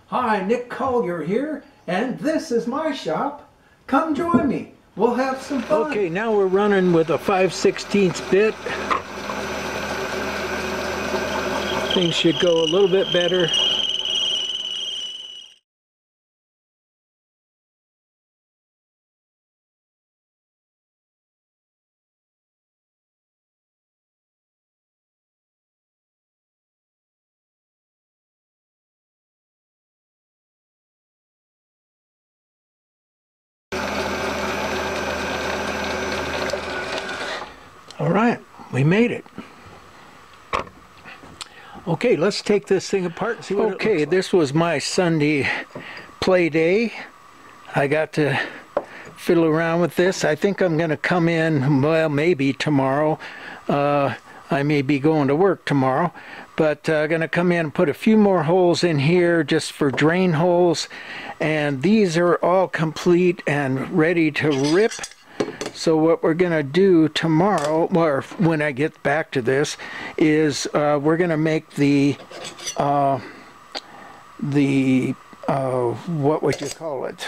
Hi, Nick Collier here, and this is my shop. Come join me. We'll have some fun. Okay, now we're running with a 5/16 bit. Things should go a little bit better. All right, we made it. Okay, let's take this thing apart and see what it looks like. This was my Sunday play day. I got to fiddle around with this. I think I'm going to come in, well, maybe tomorrow. I may be going to work tomorrow, but I'm going to come in and put a few more holes in here just for drain holes. And these are all complete and ready to rip. So what we're going to do tomorrow, or when I get back to this, is we're going to make the what would you call it?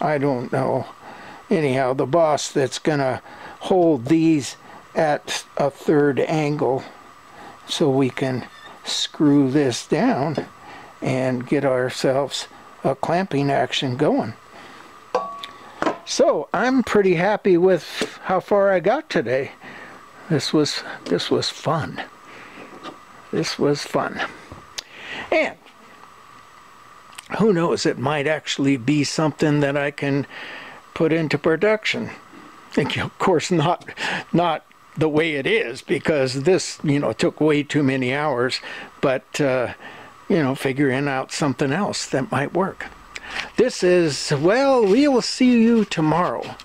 I don't know. Anyhow, the boss that's going to hold these at a third angle so we can screw this down and get ourselves a clamping action going. So I'm pretty happy with how far I got today. This was fun. This was fun. And who knows, it might actually be something that I can put into production. And of course not the way it is, because this, took way too many hours, but figuring out something else that might work. This is, well, we will see you tomorrow,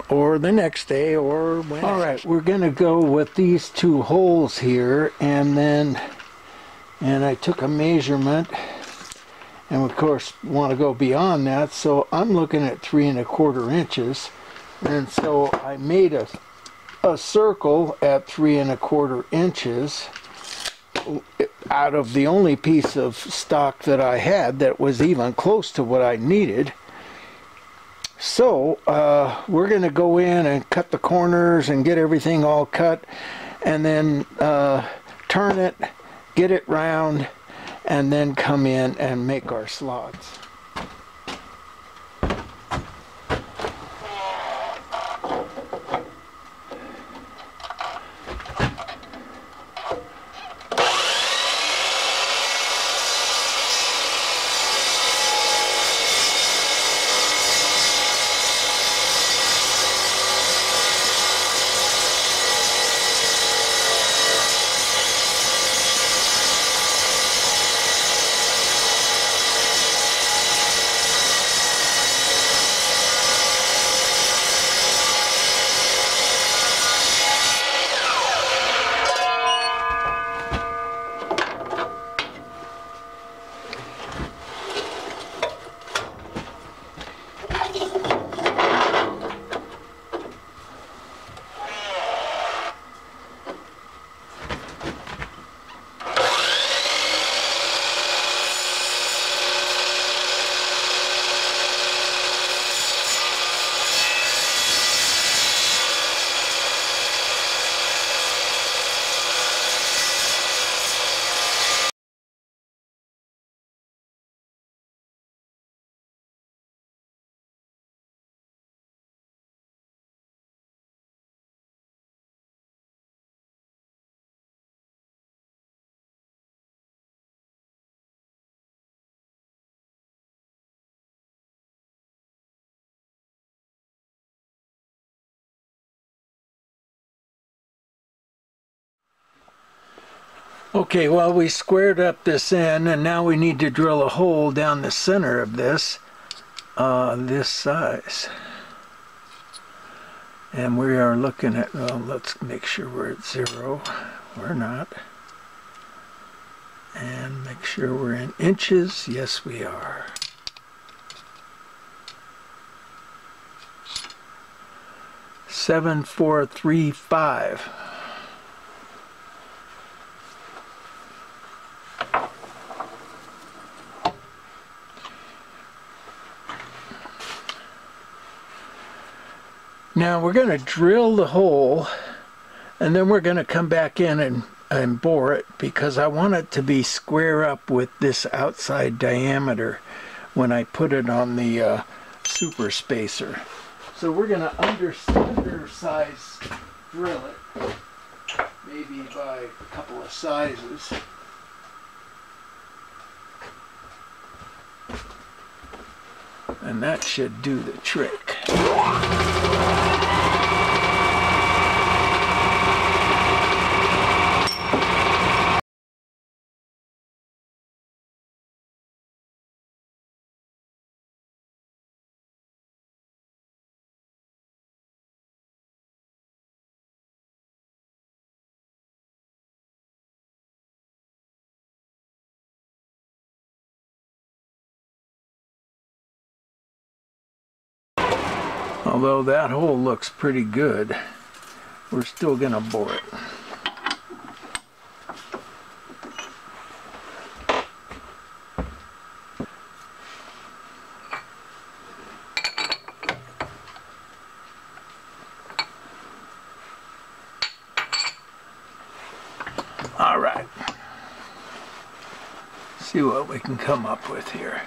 or the next day, or when. All right, we're going to go with these two holes here, and I took a measurement, and of course want to go beyond that, so I'm looking at 3 1/4 inches, and so I made a circle at 3 1/4 inches out of the only piece of stock that I had that was even close to what I needed. So we're going to go in and cut the corners and get everything all cut, and then turn it, get it round, and then come in and make our slots. Okay, well, we squared up this end, and now we need to drill a hole down the center of this, this size. And we are looking at, well, let's make sure we're at 0. We're not. And make sure we're in inches. Yes, we are. $7,435. Now we're going to drill the hole, and then we're going to come back in and bore it, because I want it to be square up with this outside diameter when I put it on the super spacer. So we're going to undersize drill it, maybe by a couple of sizes. And that should do the trick. Although that hole looks pretty good, we're still going to bore it. All right. See what we can come up with here.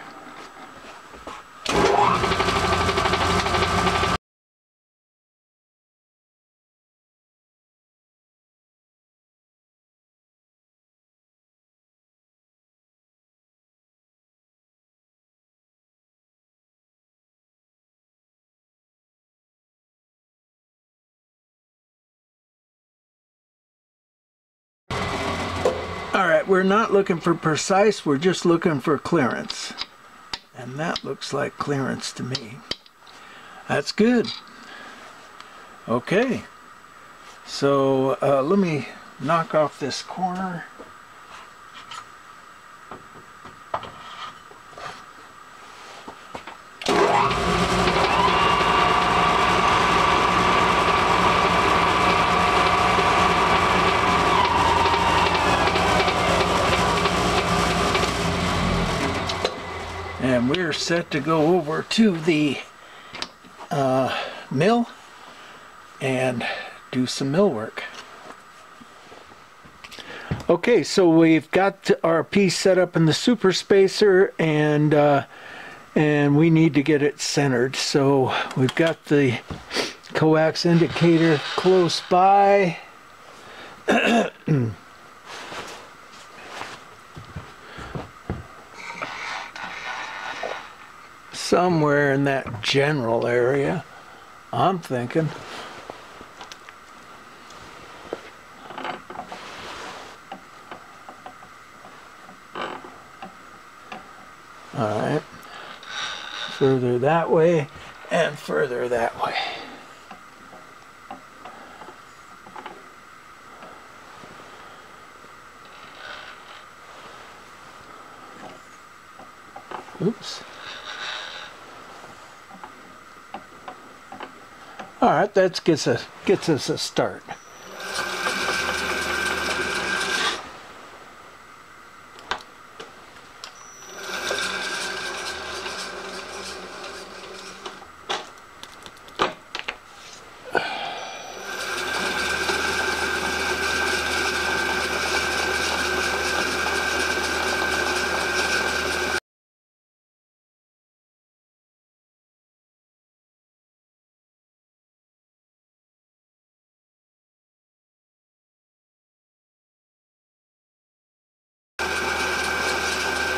Alright, we're not looking for precise, we're just looking for clearance. And that looks like clearance to me. That's good. Okay, so let me knock off this corner. And we're set to go over to the mill and do some mill work. Okay, so we've got our piece set up in the super spacer, and we need to get it centered. So we've got the coax indicator close by. Somewhere in that general area, I'm thinking. All right, further that way and further that way. Oops. All right, that gets us a start.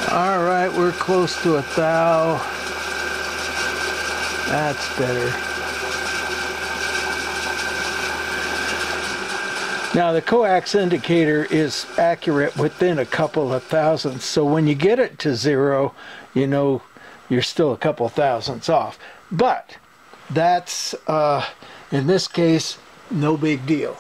All right, we're close to a thou. That's better. Now the coax indicator is accurate within a couple of thousandths, so when you get it to 0, you know you're still a couple thousandths off. But that's, in this case, no big deal.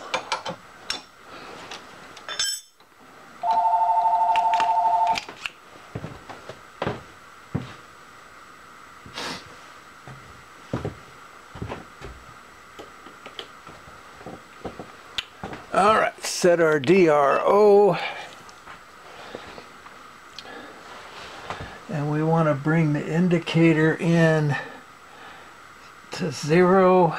All right, set our DRO, and we want to bring the indicator in to 0.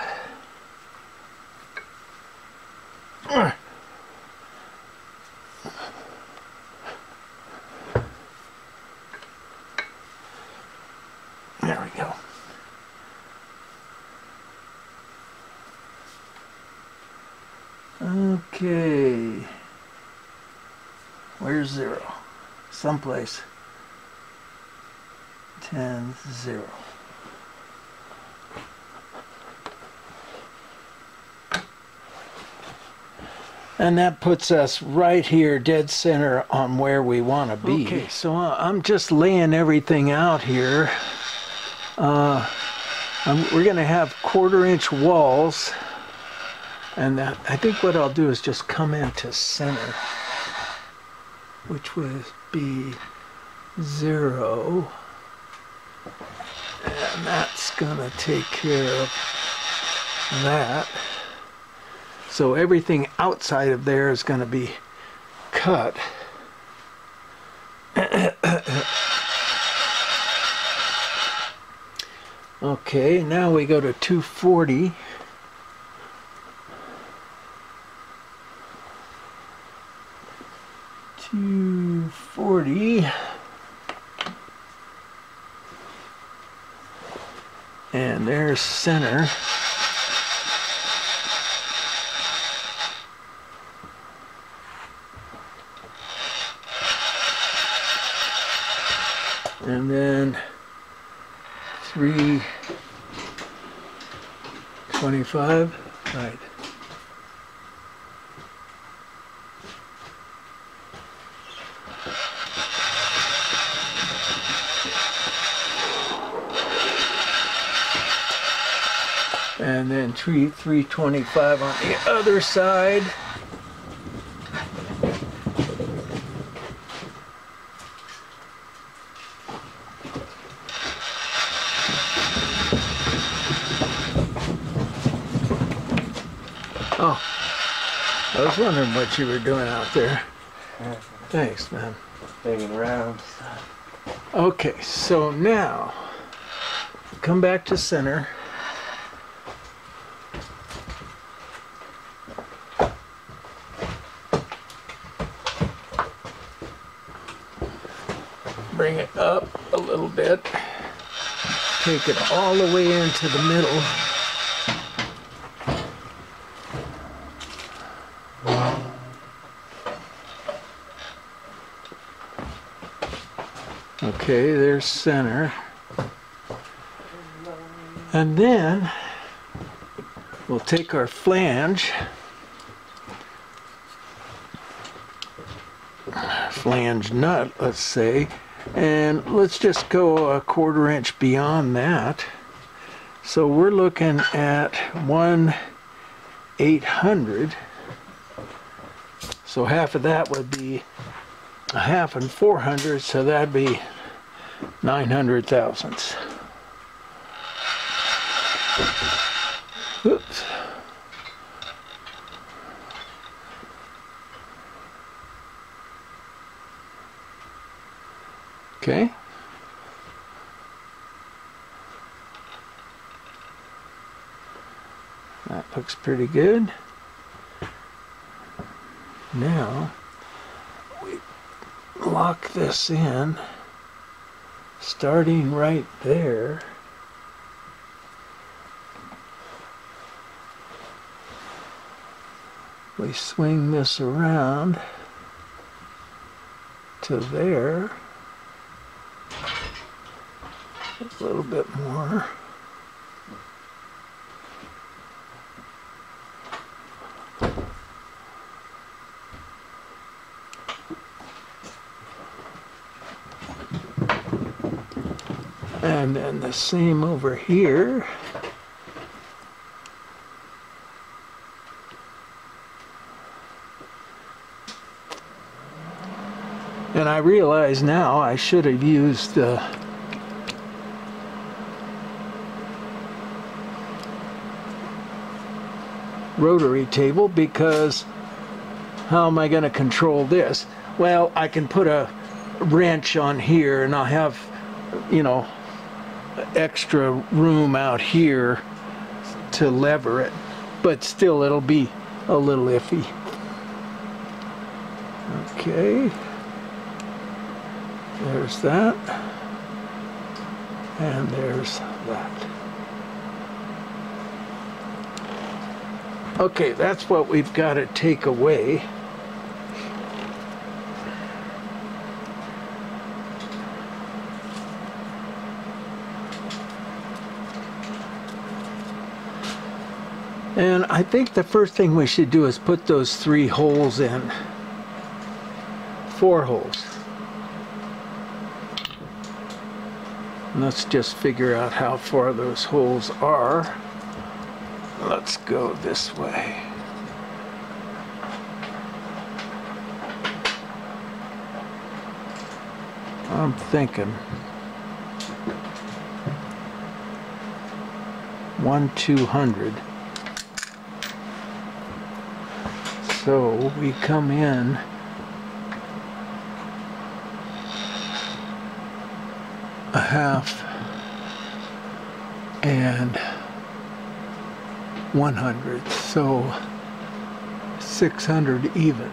Okay. Where's 0? Someplace. 10, 0. And that puts us right here, dead center on where we want to be. Okay, so I'm just laying everything out here. We're going to have 1/4-inch walls. And I think what I'll do is just come into center, which would be 0. And that's going to take care of that. So everything outside of there is going to be cut. Okay, now we go to 240. And there's center. And then 325, right. And then 325 on the other side. Oh, I was wondering what you were doing out there. Thanks, man. Hanging around. Okay, so now come back to center. Bring it up a little bit. Take it all the way into the middle. Okay, there's center. And then we'll take our flange nut, let's say, and let's just go 1/4 inch beyond that. So we're looking at 1/800. So half of that would be a half and 400, so that'd be 900 thousandths. Oops. Okay. That looks pretty good. Now we lock this in, starting right there. We swing this around to there. A little bit more. And then the same over here. And I realize now I should have used the rotary table, because how am I going to control this? Well, I can put a wrench on here and I'll have, you know, extra room out here to lever it, but still it'll be a little iffy. Okay, there's that, and there's that. Okay, that's what we've got to take away. And I think the first thing we should do is put those 3 holes in. 4 holes. And let's just figure out how far those holes are. Let's go this way. I'm thinking 1/200. So we come in a half and 100, so 600 even.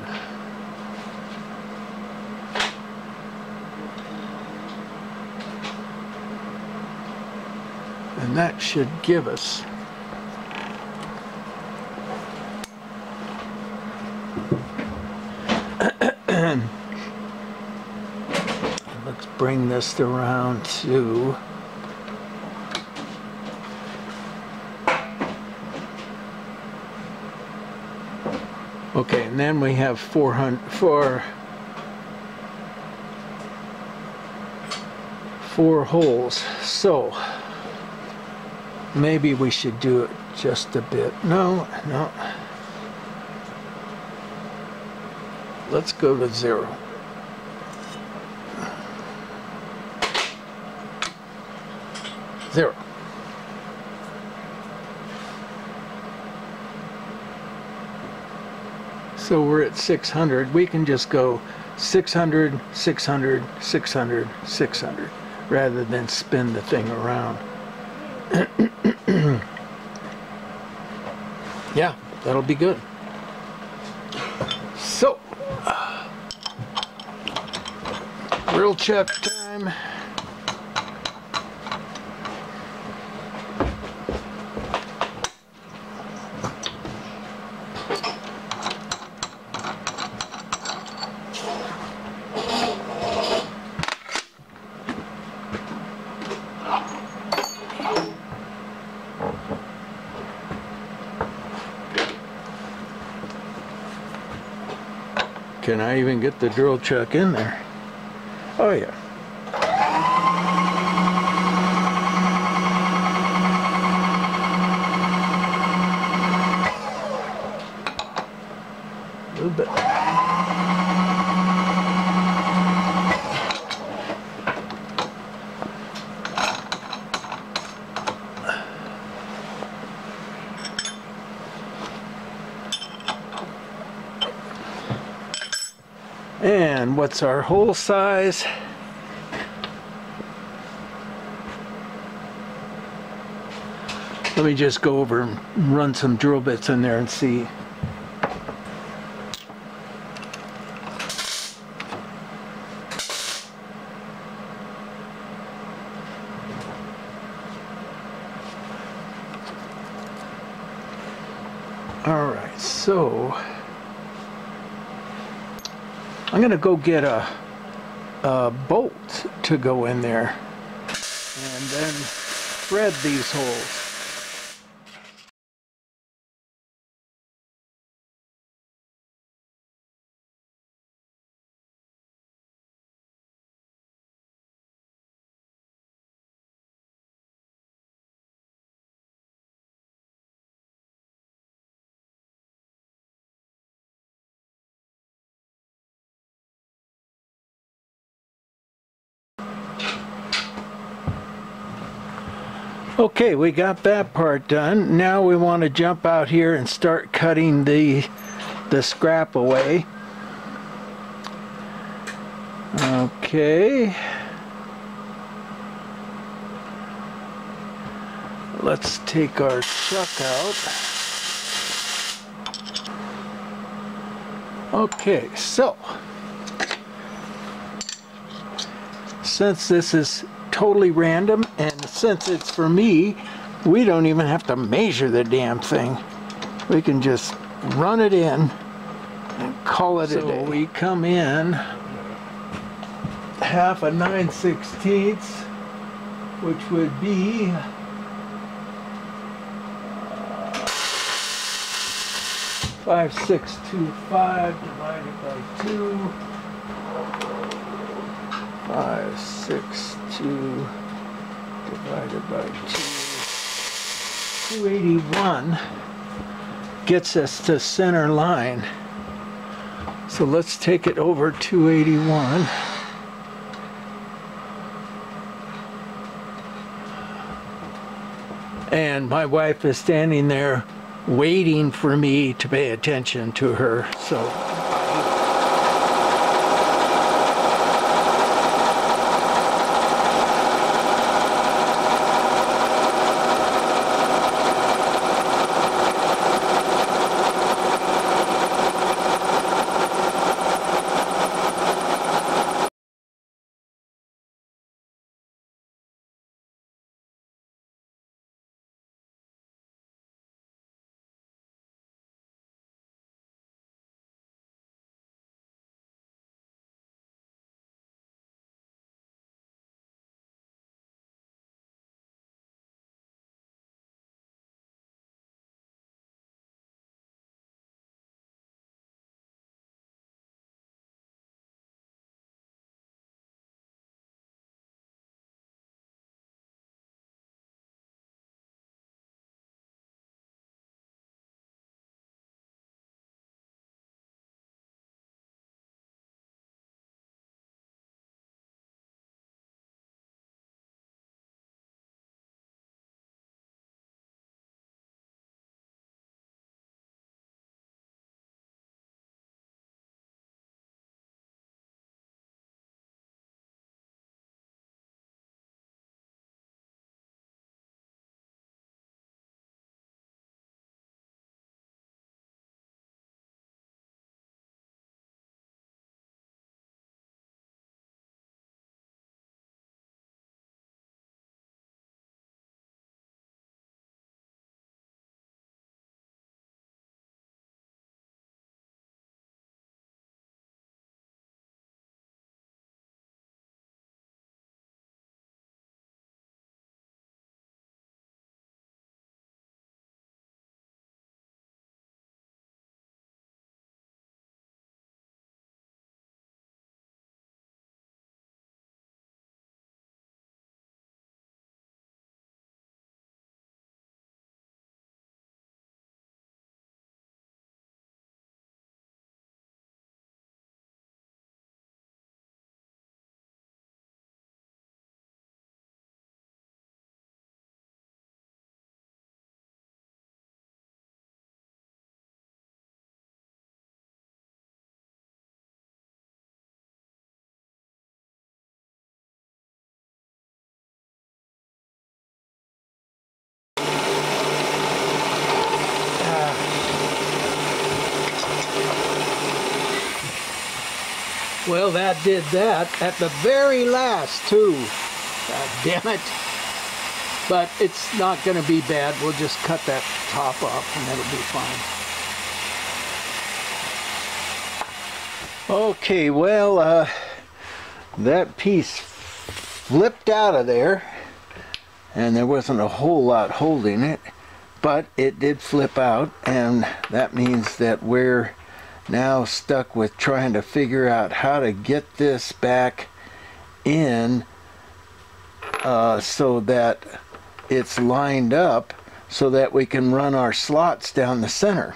And that should give us let's bring this around to okay, and then we have 4 holes, so maybe we should do it just a bit. No. Let's go to 0. So we're at 600. We can just go 600, 600, 600, 600, rather than spin the thing around. Yeah, that'll be good. So, drill check time. Can I even get the drill chuck in there? Oh yeah. A little bit. And what's our hole size? Let me just go over and run some drill bits in there and see. All right, so I'm gonna go get a bolt to go in there and then thread these holes. Okay, we got that part done. Now we want to jump out here and start cutting the scrap away. Okay. Let's take our chuck out. Okay, so since this is totally random, and since it's for me, we don't even have to measure the damn thing. we can just run it in and call it a day. So we come in half a 9/16, which would be 5625 divided by 2. 562 divided by 2. 281 gets us to center line. So let's take it over 281. And my wife is standing there waiting for me to pay attention to her. So well, that did that at the very last too. God damn it. But it's not going to be bad. We'll just cut that top off and it'll be fine. Okay, well, that piece flipped out of there and there wasn't a whole lot holding it, but it did flip out, and that means that we're now stuck with trying to figure out how to get this back in so that it's lined up so that we can run our slots down the center.